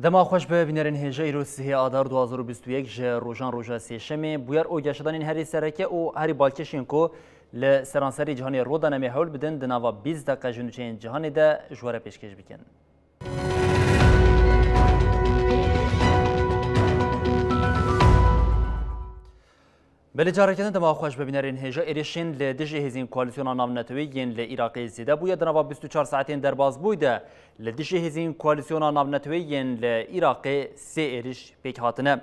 دما خوش به بینرین هجای روسیه آذر 2021 ج روزان روزا سیشمی بویر او گشتن هری سرکه او هری بالکشین کو ل سرانسری جهانی رودانه مهول بدن دنوا 20 دقیقه جنوچین جهانی ده جواره پیشکش بکن. بله جارکتن دما خوش به بینرین هجا ایرشین ل دژ هزین کوالیسیون ناونتوی ین ل عراق زیده بویا دنوا 24 ساعتین درباز بوده ل دژ هزین کوالیسیون ناونتوی ین ل عراق سه ایرش پیک هاتنه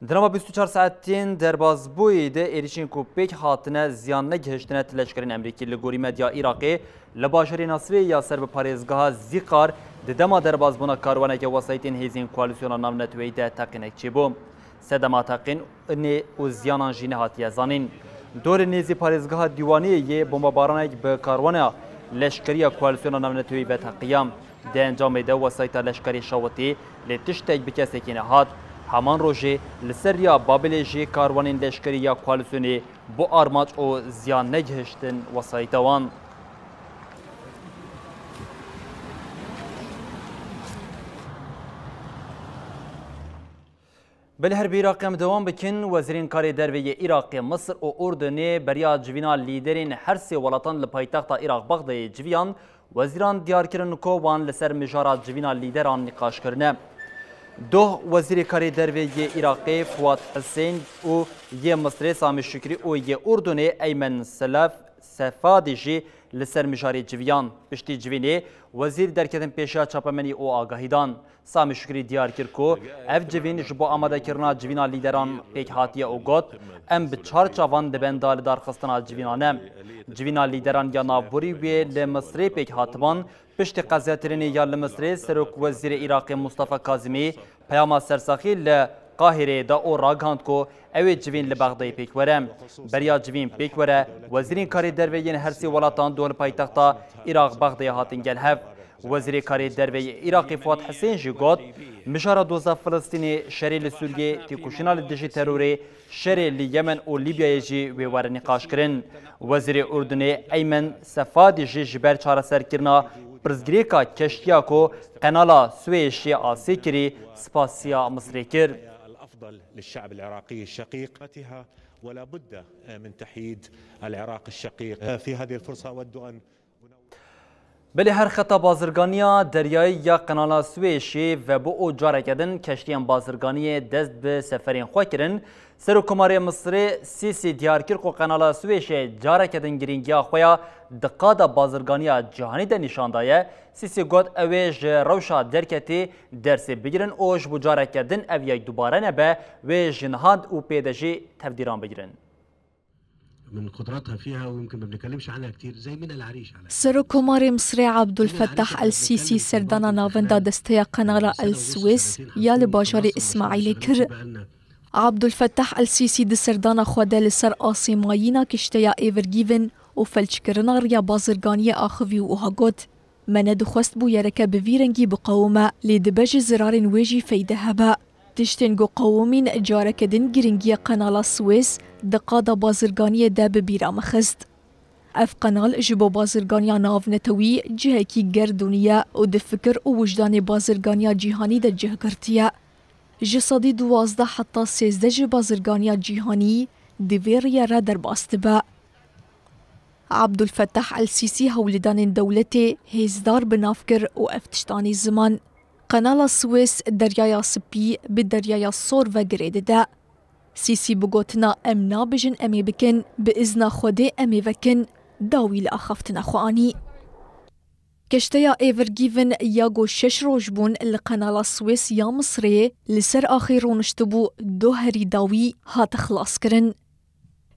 دنوا 24 ساعتین درباز بوده ایرشین کو پیک هاتنه زیان نگهشتنه تلشکرین امریکی ل گوری مدیا عراقی ل باشری نصری یا سرب پاریزگاه زیقار دما درباز بونا کاروانه که وسایتین هزین کوالیسیون ناونتوی ده تقینک چی بوم سدما تقین نی اوزیانان جینه هاتیه زانین دور نیزی پارێزگەها دیوانیە بۆمبارانێک بە کاروانە لەشکریە کوالسیۆنە ناونەتەوەی بە تەقیام دە ئەنجامێدا وەسایتە لەشکری شەوەتی لێ تشتێک بکەسێکی نەهات هەمان ڕۆژێ لەسەریا بابلێژی کاروانین لەشکری یا کوالسیۆنێ بۆ ئارماچ و زیان نەگەهشتن وەسایتەوان بل هر عراق هم دوام بکن وزیرین کاری دروی عراق مصر و اردن بریا جوینا لیدرین هر سه ولاتان لپایتخت عراق بغداد جویان وزیران دیار کردن کو وان لسر مجارات جوینا لیدران نقاش کردن دو وزیر کاری دروی عراق فواد حسین و یه مصر سامی شکری و یه اردن ایمن سلف سفادیجی لسر مجاری جویان پشتی جوینه وزیر درکتن پیشا چاپمنی او آگاهیدان سامی شکری دیار کرد کو اف جوین جبو آماده کرنا جوینا لیدران پیک هاتیه او گوت ام به چهار چاوان دبن دال دار خستنا جوینانه جوینا لیدران یا نابوری وی لمصری پیک هاتوان پشت قضیترینی یا لمصری سرک وزیر عراق مصطفی کاظمی پیام سرساخی ل قاهره دا او راگاند کو اوی جوین لبغداد پیک وره بریا جوین پیک وره وزیرین کاری درویین هر سی ولاتان دول پایتختا عراق بغداد هاتین گل هف وزیر کاری دروی عراقی فواد حسین جی گوت مشاره دوزا فلسطینی شری لسوریه تیکوشنا لدجی تروری شری لیمن و لیبیا جی ویوار نقاش کرن وزیر اردن ایمن سفادی جی جبر چاره سر کرنا پرزگریکا کشتیا کو قنالا سویشی آسی کری سپاسیا مصری کر الأفضل للشعب العراقي الشقيق ولا بد من تحييد العراق الشقيق في هذه الفرصة أود أن بله هر خطا بازرگانیا دریایی یا قنالا سویشی و با او جاره کردن کشتیان بازرگانی دست به سفرین خواه کرن سروکماری مصر سیسی دیار کرد و قنالا سویشی جاره کردن گرینگیا خواه دقادا بازرگانیا جهانی ده نشان دایه سیسی گوت اویج روشا درکتی درس بگیرن اوش بو جاره کردن اویای دوباره نبه و جنهاد او پیدجی تفدیران بگیرن من قدراتها فيها ويمكن ما بنتكلمش عنها كثير زي من العريش على سروکماری مصری عبدالفتاح السیسی سردانا ناوندا دسته قنالا السويس یا لباجار اسماعیل کر عبدالفتاح السیسی د سردانا خوده لسر آسیمایینا کشتیا ایورگیون و فلچکرنا ریا بازرگانی آخوی و هاگوت من دخواست بو یرکه بویرنگی بقومه لیدبج زرار ویجی فیده هبه تشتنگو قومین اجاره کدن گرنگی قنال سویس دقادا بازرگانی ده ببیرا مخست. اف قنال جبو بازرگانی ناو نتوی جهه کی گردونیه و ده فکر و وجدان بازرگانی جیهانی ده جه کرتیه. جسادی 12 حتی 13 جه بازرگانی جیهانی دویریه را در باستبه. عبدالفتاح السیسی هولدان دولت هزدار بنافکر و افتشتانی زمان قنال سويس دریای سپی به دریای سور و گریده ده. سیسی بگوتنا ام نابجن امی بکن به ازنا خوده امی وکن داویل آخفتنا خوانی. کشتیا ایورگیون یاگو 6 روز بون لقنال سويس یا مصری لسر آخی رونشتبو 2 هری داوی هات خلاص کرن.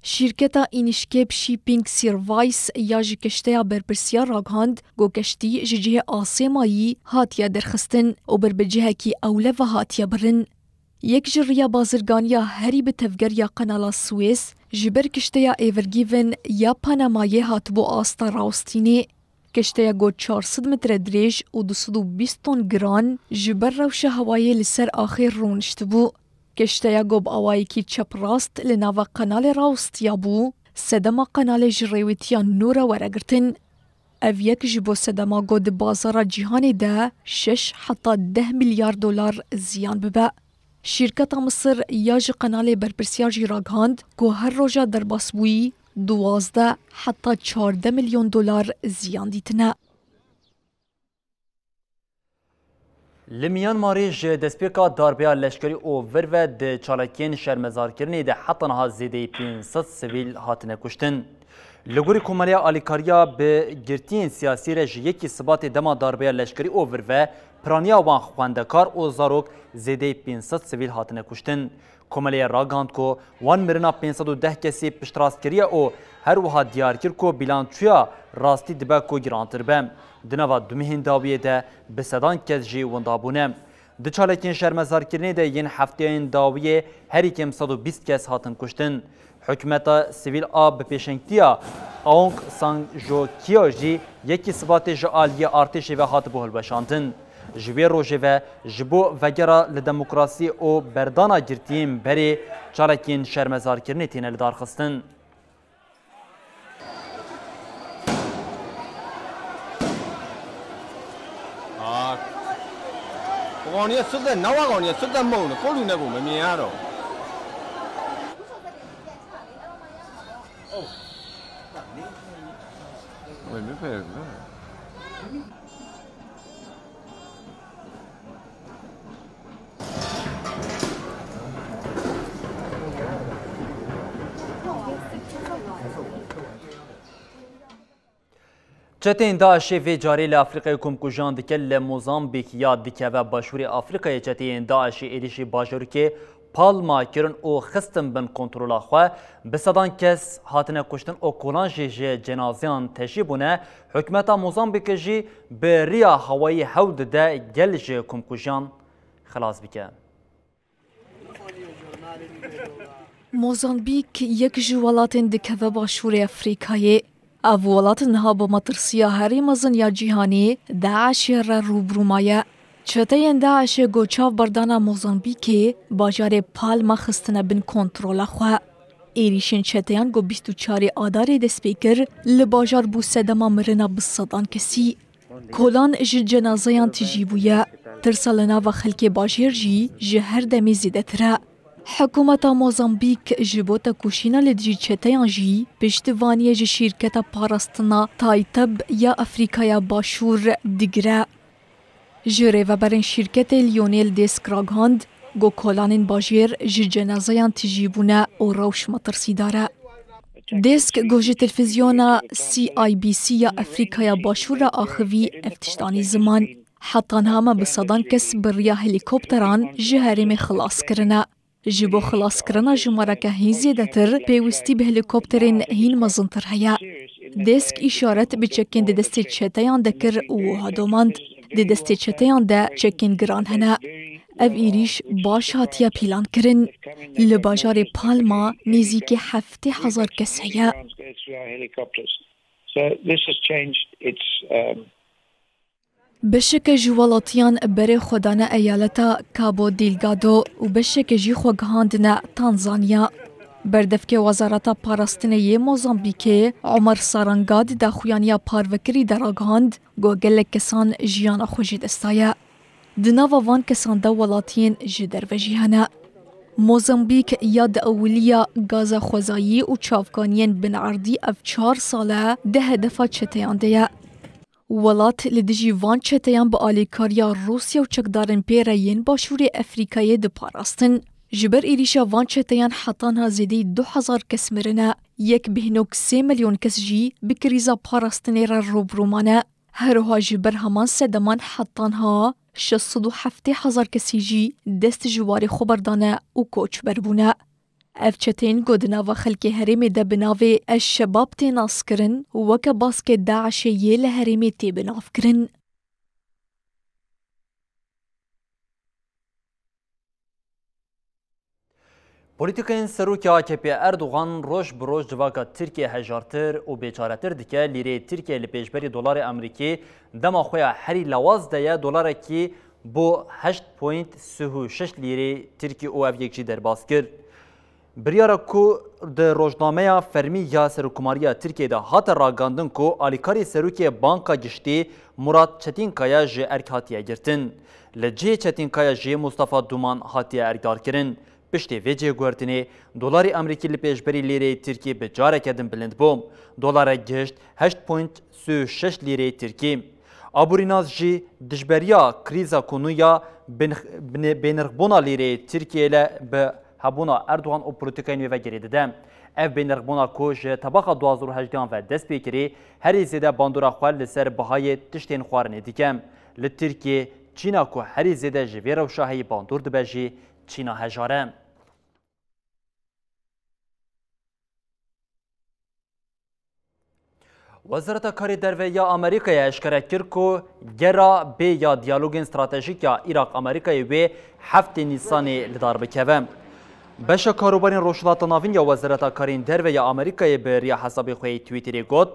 شرکتا اینشکیپ شیپینگ سیروایس یا جی کشتیا برپرسیا راگهاند گو کشتی ججه آسیمایی هاتیا درخستن و بربجه کی اوله و هاتیا برن. یک جریا بازرگانیا هری به تفگر یا قنالا سوئیس جبر کشتیا ایورگیون یا پانامایه هات بو آستا راوستینه. کشتیا گو 400 متر دریج و 220 تن گران جبر روش هوایی لسر آخر رونشت بو. کشتیا گو با آوائی کی چپ راست لناو قنال راوستیا بو سدما قنال جریویتیا نورا ورگرتن. او یک جبو سدما گو ده بازار جهانی ده 6 حتی 10 میلیارد دلار زیان ببه. شرکت مصر یاج قنال برپرسیا جی راگهاند که هر روژا در باسبویی 12 حتی 14 میلیون دلار زیان دیتنه. لمیان ماریج دسپیکا داربیا لشکری او ورو ده چالکین شرمزارکرنی ده حتی نها زیده 500 سویل هاتنه کشتن. لگوری کمالیا آلیکاریا به گرتین سیاسی رژ یکی ثبات دما داربیا لشکری او ورو پرانیا وان خواندکار او زاروک زیده 500 سویل هاتنه کشتن. کمالیا راگاند کو وان مرنا 510 کسی پشتراستکریا او هر وها دیار کر کو بیلانچویا راستی دبا کو گرانتر بم. دنوا دومهین داویه ده به صدان کس جی وندابونه. دچالکین شرمزارکرنی ده ین هفتهین داویه هری کم 120 کس هاتن کشتن. حکومت سیویل آب پیشنگتیا آونگ سانگ جو کیا جی یکی ثبات جعالی ارتش و هات بهل بشاندن. جوی روژه و جبو وگرا لدموکراسی او بردانا گرتیم بری چالکین شرمزارکرنی تینه لدار خستن. قانیه سده نوا قانیه سده مونه کلو نگو میارو. چتین داعشی و جاری لافریقای کمکوژان دکل لموزامبیک یاد دکه و باشوری آفریقای چتین داعشی ایریشی باجوری که پالما کرن او خستن بن کنترولا خواه بسدان کس هاتنه کشتن او کولان جی جنازیان تشیبونه حکمتا موزامبیک جی به ریا هوایی حود ده گل جی کمکوژان خلاص بکه. موزامبیک یک جوالاتن دکه و باشوری افریقایی اولات نها با مطرسیا هری مزن یا جیهانی داعش را روبرومایه. چتین داعش گوچاو بردانا موزامبیکی باجار پالما خستنه بن کنترولا خواه. ایریشن چتین گو 24 آدار دسپیکر لباجار بو سدما مرنا بصدان کسی. کولان جه جنازیان تجیبویه. ترسالنا و خلک باجر جی جه هر دمی زیده تره. حکومت موزامبیک جبوتا کوشینا لدجی چتیان جی پشتوانی جی شرکت پاراستنا تایتب یا افریقای باشور دیگره. جره و برین شرکت لیونیل دیسک راگهاند گو کولانین باجیر جی جنازیان تجیبونه او روش مطرسی داره. دیسک گوجه تلفزیونا CIBC یا افریقای باشور را آخوی افتشتانی زمان. حتی همه بصدان کس بریا هلیکوپتران جهرم خلاص کرنه. جبو خلاص کرنا جماره که هین زیده تر پیوستی به هلیکوپترین هین مزنتر هیا. دیسک اشارت به چکین ده دستی چتیان دکر و هدوماند. ده دستی چتیان ده چکین گران هنه. او ایریش باش هاتیا پیلان کرن. لباجار پالما نزیک 7,000 کس هیا. بشک جوالاتیان بر خودانه ایالتا کابو دیلگادو و بشک جی خوگهاندنه تانزانیا. بردفک وزارت پاراستنه موزامبیک عمر سارنگاد دا خویانیا پاروکری دراغاند گوگل کسان جیان خوشی دستایه. دناوا وان کسان دا ولاتین جدر و جیهنه. موزامبیک یاد اولیا گاز خوزایی و چافکانین بنعردی اف 4 ساله ده هدفا چتیانده. ولات لدجی وان چتیان با آلیکاریا روسیا و چکدارن پیرین باشور افریقای ده پاراستن. جبر ایریشا وان چتیان حتانها زیده 2000 کس مرنه. یک بهنوک 3 میلیون کس جی بکریزا پاراستنی را روبرومانه. هروها جبر همان سدمان حتانها 607,000 کسی جی دست جواری خبردانه و کوچ بربونه. اف چتین گودنا و خلک هرمی ده بناوی الشباب تیناس کرن وکا باسک داعش یه لهرمی تی بناف کرن. پولیتیکین سروکی AKP اردوغان روش بروش جواکا ترکیه هجارتر و بیچارتر دکه لیره ترکیه لپیشبری دلار امریکی دما خویا هری لواز ده دلار کی بو 8.36 لیره ترکی او اف یکجی در باز کرد. بریارا کو ده روزنامه فرمی یا سروکماریا ترکیه ده هات راگاندن کو آلیکاری سروکی بانکا گشتی مراد چتینکایا جه ارک هاتیه گرتن. لجه چتینکایا جه مصطفی دومان هاتیه ارکدار کرن. پشتی ویجه گوارتنی دلار امریکی لپیشبری لیره ترکی به جاره کدن بلند بوم. دلار گشت 8.36 لیره ترکی. آبوریناز جی دجبریا کریزا کنویا بینرغبونا لیره ترکیه ل به هبونا اردوغان او پروتوکین و گریده ده. اف بینرغبونا کوش طبقه 2018 و دست پیکری هری زیده باندورا خوال لسر بهای تشتین خوارنی دیکم. لترکیه چینا کو هری زیده جویر و شاهی باندور دبجی چینا هجاره. وزارت کاری درویه آمریکای اشکره کرد که گرا بی یا دیالوگ استراتژیک یا عراق آمریکای و 7 نیسان لدار بکوه. بشه کاروبارین روشلات ناوین یا وزارت کاری درویه آمریکای به ریا حسابی خوی تویتری گفت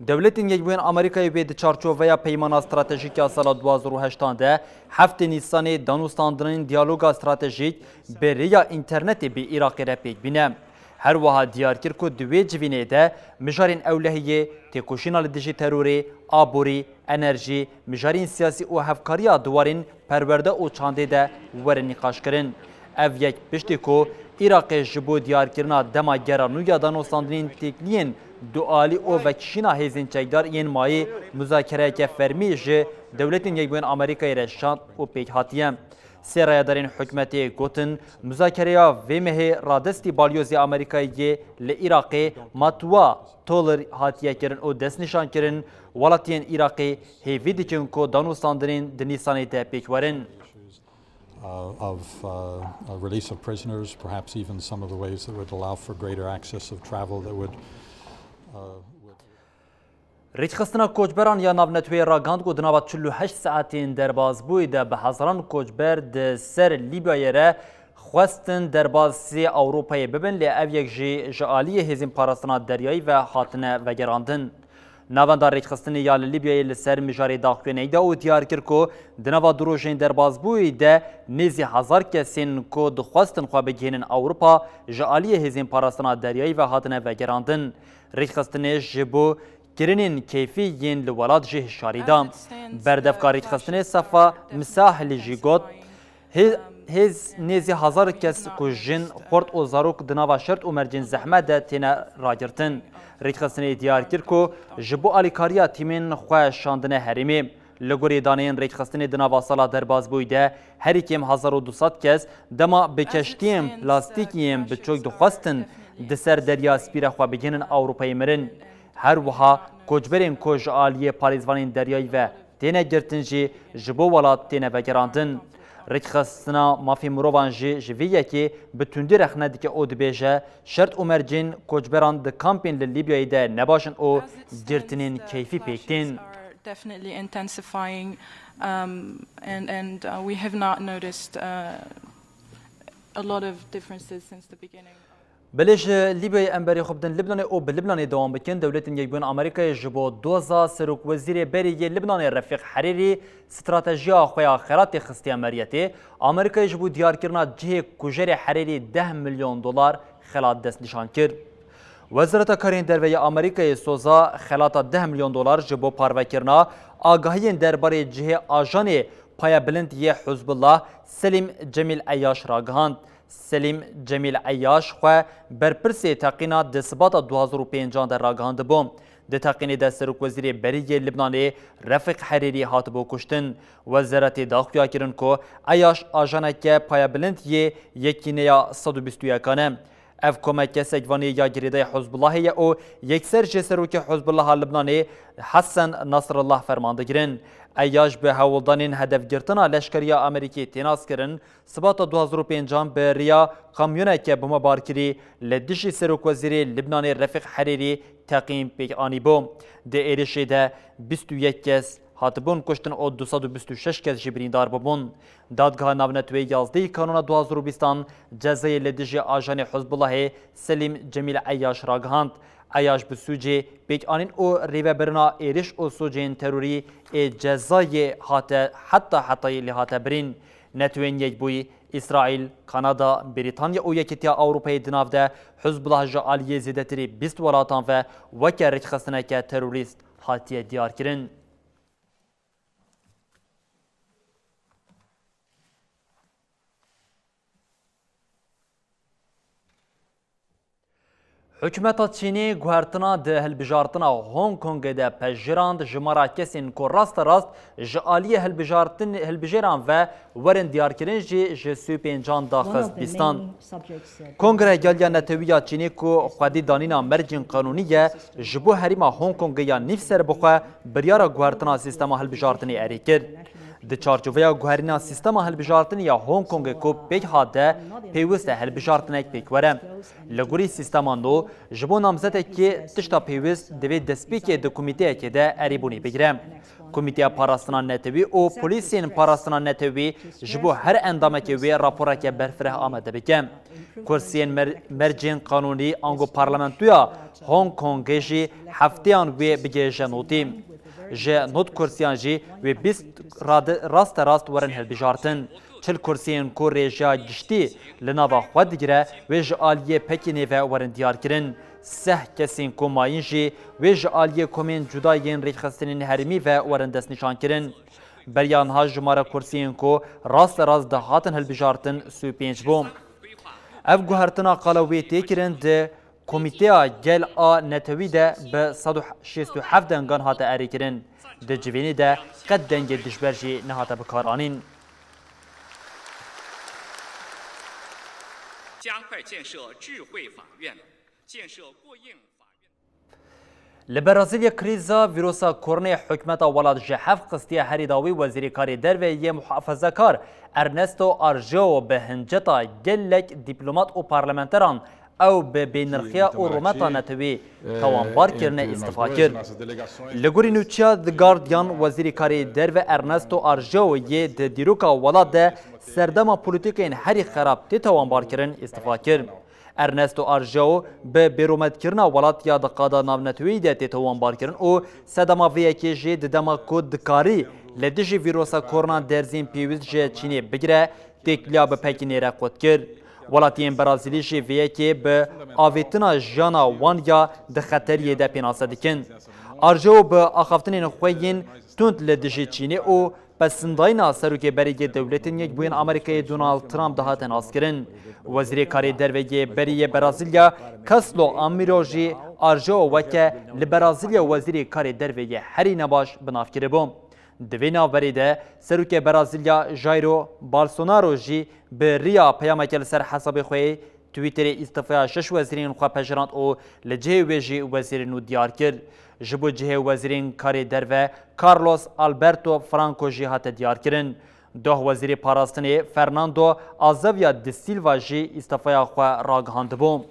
دولتین یک بین آمریکای به چارچوبه پیمان استراتژیک سال 2018 ده 7 نیسان دانوستاندن دیالوگ استراتژیک به ریا اینترنت به عراق را پیک بینه. هر وها دیار کرد که دوی جوینه ده مجارین اولهیه تکوشینا لدیجی تروری، آبوری، انرژی، مجارین سیاسی و هفکاری دوارین پرورده و چانده ده ور نقاش کرن. او یک پشتی که عراق جبو دیار کرنا دما گرانویا دانوستاندنین تکنین دوالی او وکشینا هیزین چکدار این مای مذاکره که فرمی جه دولتین یک بین آمریکای رشان و پیک هاتیم. سرایدارین حکمتی گوتن مذاکره و مه رادستی بالیوزی آمریکایی لعراقی ماتوا تولر هاتیه کرن و دست نشان کرن ولاتین عراقی هیوی دیکن که دانوستاندرین دنیسانی ده پیکورن. Of release of prisoners, perhaps even some of the ways that would allow for greater access of travel that would ریچخستنا کوچبران یا ناونتوی راگاند کو دنابات 48 ساعتین درباز بویده به هزاران کوچبر ده سر لیبیای را خواستن دربازی اروپایی ببن لی او یک جعالی هزین پاراستنا دریایی و خاتنه و گراندن. نواندار ریچخستنی یا لیبیای لسر مجاری داخلینه ایده و دیار کرد که دنابات دروژین درباز بویده نیزی 1000 کسین که دخواستن خواه بگینن اروپا جعالی هزین پاراستنا دریایی و خاتنه و گراندن. ریچخستنی جبو کرنین کیفی ین لولاد جه شاریدام بردفکاری خستنه صفا مساح لجیگوت هز نیزی 1000 کس که جن خورد و زاروک دناوا شرط و مرجن زحمت ده تینا راگرتن ریخستنه دیار کرد که جبو آلیکاریا تیمین خواه شاندنه حریمی لگوری دانین ریخستنه دناوا سالا درباز بویده هری کم 1200 کس دما بکشتیم پلاستیکیم بچوک دخواستن دسر دریا سپیره خواه بگینن اوروپای مرن هر وها کوچبرین کوچ عالیه پاریزوانین دریایی و تینه گرتنجی جبو ولات تینه وگراندن. ریخستنا مافی مروان جویه که به تندی رخنه دیگه او دبیجه شرط اومرجین کوچبران ده کامپین لیبیایی ده نباشن او گرتنین کیفی پیکتین. Definitely intensifying and we have not noticed a lot of differences since the beginning. بلش لیبیای امبری خوبدن لبنان او به لبنان دوام بکن دولتین یک بین آمریکای جبو دوزا سروک وزیر بری لبنان رفیق حریری استراتژیا خویا خیرات خستی امریتی آمریکای جبو دیار کرنا جه کجری حریری 10 میلیون دلار خلات دست نشان کرد. وزارت کارین دروی آمریکای سوزا خلات 10 میلیون دلار جبو پارو کرنا آگاهی درباره جه آژان پای بلند یه حزب الله سلیم جمیل عیاش راگهاند. سلیم جمیل عیاش خواه برپرسی تاقینا دسبات 2005 در راگهاند بوم. ده تاقینی ده سروک وزیر بری لبنانی رفیق حریری هات بو کشتن. وزارت داخلیا کرن که عیاش آجانه که پای بلند یه یکی نیا 121 کانه. اف کمک سگوانی یا گریده حزب الله او یکسر جسروک حزب الله لبنانی حسن نصر الله فرمانده گرن ایاج به هولدانین هدف گرتنا لشکری امریکی تیناس کرن سبات 2005 به ریا کامیونه که بما بارکری لدشی سروک وزیری لبنانی رفیق حریری تقیم پیک آنی بوم ده ایرشی ده 21 کس هاتبون کشتن او 226 کس جبریندار ببون. دادگاه ناونتوی 11 کانون 2020 جزای لدجی آژان حزب الله سلیم جمیل عیاش راگهاند. عیاش بسوجی بیک آنین او ریوه برنا ایرش او سوجین تروری جزای حتی لحاته برین. نتوین یک بوی اسرائیل، کانادا، بریتانیا و یکیتیا اوروپای دناو ده حزب الله جعالیه زیدتری 20 ولاتان و وکر رخصتنه که تروریست حاتیه دیار کرن. حکومت چینی گوهرتنا ده هلبجارتنا هونگ کنگ ده پجراند جمارا کسین کو راست جعالی هلبجاران و ورن دیار کرن جی سوپینجان داخست بیستان. کنگره گالیا نتویا چینی کو خودی دانینا مرجین قانونیه جبو هریما هونگ کنگ یا نفسر بخوا بریارا گوهرتنا سیستما هلبجارتنی اری کرد. د چارچوبه گوهرینا سیستم هلبجارتن یا هونگ کنگ کو پیک هاده پیوست هلبجارتنک پیک وره. لگوری سیستمان دو جبو نامزده که تشتا پیوست دوی دسپیک دو کمیته که ده اریبونی بگیره. کمیته پاراستان نتوی او پولیسین پاراستان نتوی جبو هر اندامه که وی راپورا که برفره آمده بگم. کرسین مرجین قانونی آنگو پارلمنتویا هونگ کنگشی هفتیان وی بگه جنوتیم. جه نوت کرسیان جی و 20 راست ورن هلبجارتن. 40 کرسیان کو ریجا گشتی لناوا خود گره و جعالیه پکینی و ورن دیار کرن. 3 کسین کو ماین جی و جعالیه کومین جدایین ریخستنین هرمی و ورن دست نشان کرن. بریان ها جماره کرسیان کو راست دهاتن هلبجارتن سو 5 بوم. اف گوهرتنا قلاوی تیکرن ده کمیته گل آ نتوی ده به 167 دنگان هاته اری کرن. ده جوینی ده قد دنگ دشبرجی نهاته بکارانین. لبرازیل کریزا ویروسا کورنی حکمت ولاد جحف قسطی هریداوی وزیری کاری در و یه محافظه کار ارنستو آرژو به هنجتا گلک دیپلومات و پارلمنتران او به بینرخیا و رومتا نتوی توانبار کرنه استفا کرد. لگوری نوچیا د گاردیان وزیری کاری در و ارنستو آرژو یه د دیروکا ولاد ده سردما پولیتیکین هری خراب تی توانبار کرن استفا کرد. ارنستو آرژو به بیرومت کرنا ولات یا د قادا ناو نتوی ده تی توانبار کرن او سدما وی که جه د دما کود دکاری لدجی ویروسا کورنا درزین پیوز جه چینی بگیره تکلیا به پکینی را قد کرد. ولاتین برازیلی جویه که به آویتنا جانا وان یا ده خطریه ده پیناسه دکن. آرژو به آخافتنین خویین تند لدجی چینی او پسنداینا سروک بریگ دولتین یک بوین امریکای دونالد ترامپ دهاتن آسکرن. وزیر کاری درویه بریه برازیلیا کسلو امیروژی آرژو وکه لبرازیلیا وزیر کاری درویه هری نباش بنافکره بوم. دوینا وریده سروک برازیلیا جایرو بالسونارو جی به ریا پیامکل سر حساب خوی تویتر استفاده 6 وزیرین خو پجراند او لجه ویجی وزیرینو دیار کرد. جبو جه وزیرین کاری درو کارلوس آلبرتو فرانکو جی هات دیار کرن. ده وزیر پاراستنی فرناندو آزاویا دی سیلوا جی استفاده خو راگهاند بوم.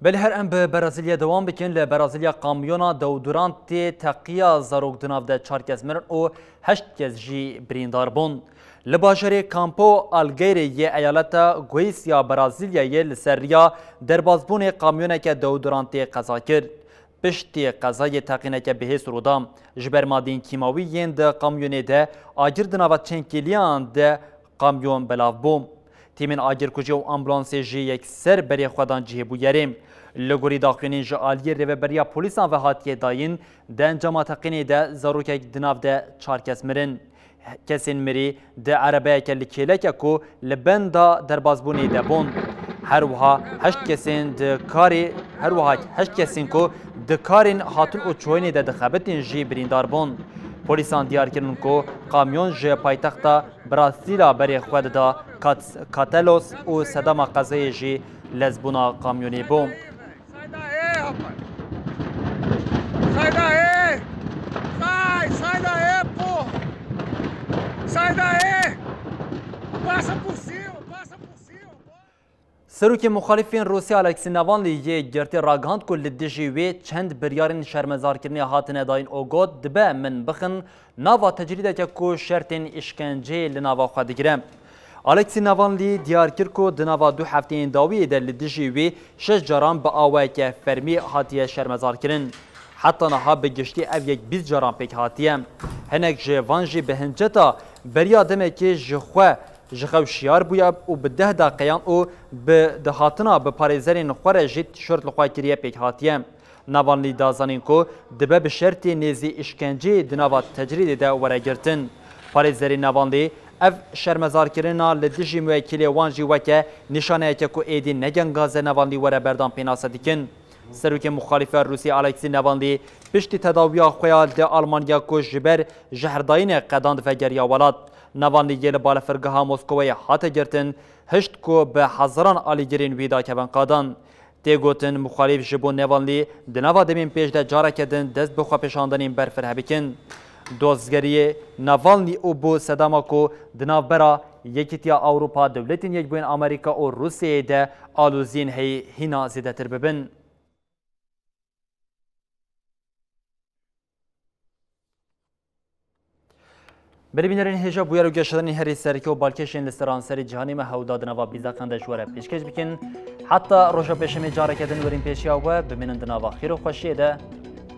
بل هر ام به برازیلیا دوام بکن لبرازیلیا کامیونا دودوران تی تقیا زاروک دناو ده 4 کس مرن او 8 کس جی بریندار بون. لباجر کامپو آلگیری یه ایالتا گویسیا برازیلیا یه لسریا دربازبون کامیونه که دودوران تی قضا کرد. پشتی قضای تقینه که بهیس رودام جبر مادین کیماوی ین ده کامیونه ده آجر دناو چنکیلیان ده کامیون بلاو بوم. تیمین آجر کجی و امبولانسی جی یک سر بری خودان جیه بو یریم. لگوری داخلین جعالی رو بریا پولیسان و حاتیه داین ده انجام تقینی ده زاروک دناو ده 4 کس مرن. کسین مری ده عربه که لکیلک کو لبن دا دربازبونی ده بون. هر وها 8 کسین ده کاری هر وها 8 کسین کو ده کارین هاتون او چوینی ده دخبتین جی بریندار بون. پولیسان دیار کردن کو کامیون جه پایتختا برازیلا بری خود دا کاتالوس و صدام قضایی جی لزبونا کامیونی بوم. Sai daí! Sai daí, porra! Sai daí! Passa por cima, passa por cima! سروک مخالفین روسیا الکسی ناوالنی یه گرتی راگاند کل لدیجی وی چند بریارین شرمزار کرنی هاتنه داین اوگود دبه من بخن ناوا تجریده که کو شرطین اشکنجه لناوا خواهد گرم. الکسی ناوالنی دیار کرد که دناوا 2 هفته داوی در لدیجی وی 6 جرام به آوه که فرمی هاتیه شرمزار کرن. حتی نها به گشتی او یک 20 جرام پیک هاتیه. هنک جوانجی به هنجتا بریا دمه که جخو شیار بویا و به 10 دقیقان او به دهاتنا به پاریزرین خوره جید شرط لخواه کریه پیک هاتیه. ناوالنی دازانین که دبه به شرط نیزی اشکنجی دناوا تجرید ده وره گرتن. پاریزرین ناوالنی اف شرمزار کرنا لدیجی موکلی وانجی وکه نشانه که که ایدی نگن گاز ناوالنی وره بردان پیناسه دیکن. سروک مخالف روسی الکسی ناوالنی پشتی تداویا خویال ده آلمانیا که جبر جهرداین قداند و گریا ولاد. ناوالنی گل بالا فرگاه مسکوی حتی گرتن هشت که به هزاران آلیگرین ویدا که قادان. تیگوتن مخالف جبون ناوالنی دنوا دمین پیش ده جاره کدن دست بخوا پیشاندنین برفره بکن. دوزگری ناوالنی او بو صداما کو دناو برا یکیتیا اوروپا دولتین یک بین امریکا و روسیه ده آلوزین هینا زیده تر ببن. بربینرین هجا بویر و گشتنی هری سرکی و بالکشین لستران سری جهانی ما هوداد نوا بیزا کنده جوره پیشکش بکن حتی روشا پیشمی جاره کدن ورین پیشی و بمینند نوا خیر و خوشیه ده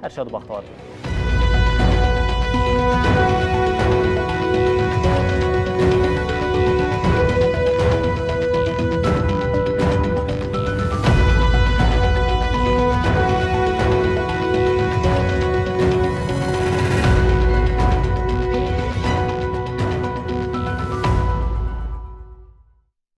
هر شاد و بختار